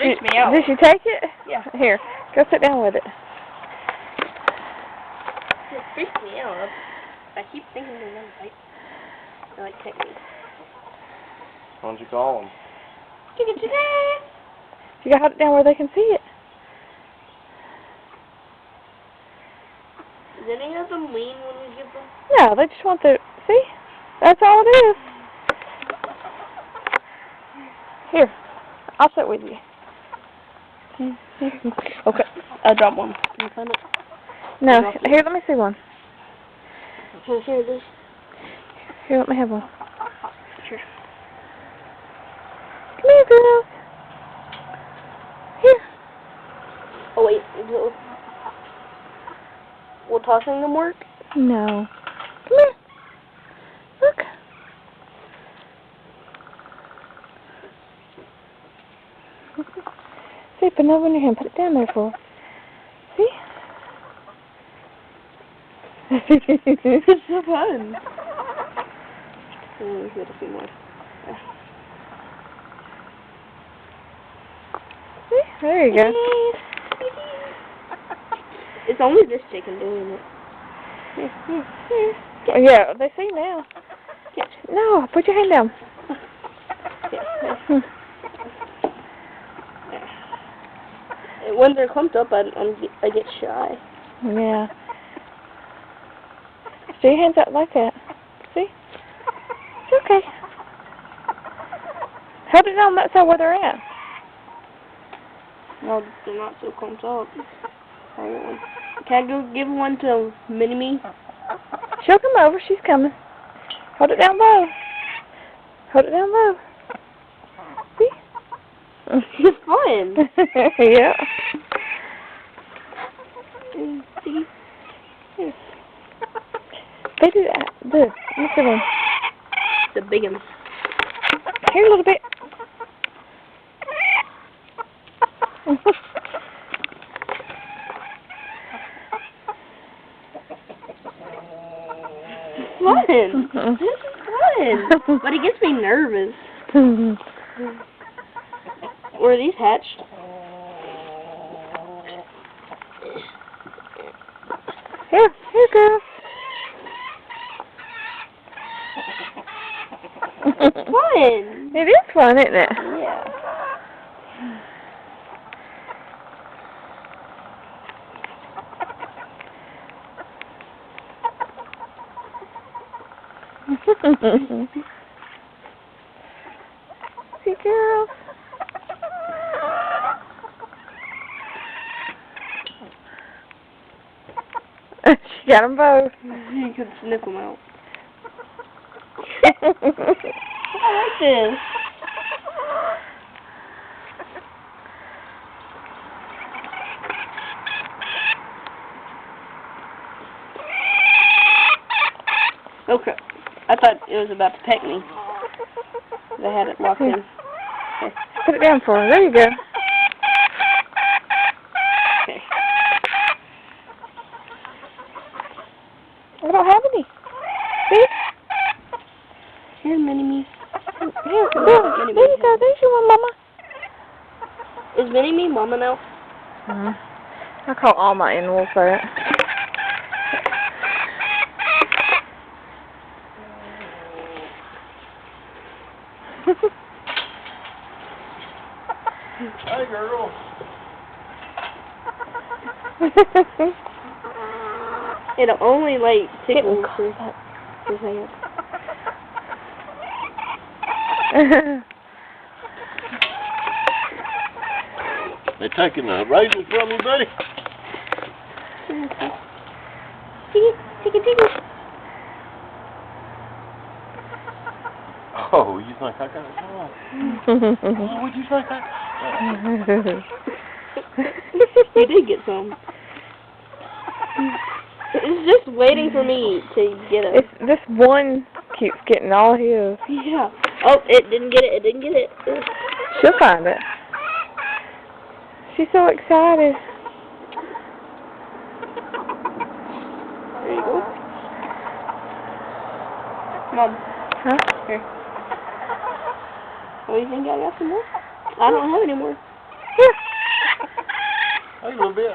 freaks me out. Did she take it? Yeah. Here, go sit down with it. It freaks me out. I keep thinking they're gonna bite. They're like techniques. Why don't you call them? You gotta hold it down where they can see it. Does any of them lean when we give them? No, they just want to see. That's all it is. Here, I'll sit with you. Okay, I dropped one. Can you find it? No, here, let me see one. Here it is. Here, let me have one. Sure. Come here, girls. Here. Oh wait, will tossing them work? No. Come here. Look. See, put another one in your hand. Put it down there for her. See? It's so fun. We've got a few more. Yeah. See? There you go. It's only this chicken doing it. Yeah, they see now. Catch. No, put your hand down. When they're clumped up, I get shy. Yeah. So your hands out like that. See? It's okay. Hold it down that side where they're at. No, they're not so clumped up. I want one. Can I go give one to Mini-Me? She'll come over. She's coming. Hold it down low. Hold it down low. See? It's fun. Yeah. See? They do that. This. Look at them. The big ones. Here a little bit. Fun. This is fun. But it gets me nervous. Were these hatched? Here, girl. Fun. It is fun, isn't it? Yeah. See, girls. She got them both. You could snip them out. I like this. Okay. I thought it was about to peck me. They had it locked in. Okay. Put it down for her. There you go. Okay. I don't have any. See? Here, Mini-Me. Here, there you go. There's your one, Mama. Is Mini-Me Mama now? I call all my animals that. Hey, girl. It'll only like tickle his hand. They taking the razors from you, buddy? Tickle. Oh, you think I got it? Oh, what'd you think You did get some. It's just waiting for me to get it. This one keeps getting all his. Yeah. Oh, it didn't get it. It didn't get it. She'll find it. She's so excited. There you go. Mom. Huh? Here. Oh, you think I got some more? I don't have any more. Here. Hey, a little bit.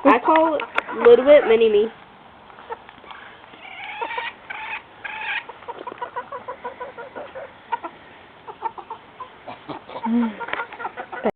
I call it a little bit mini-me. Mm.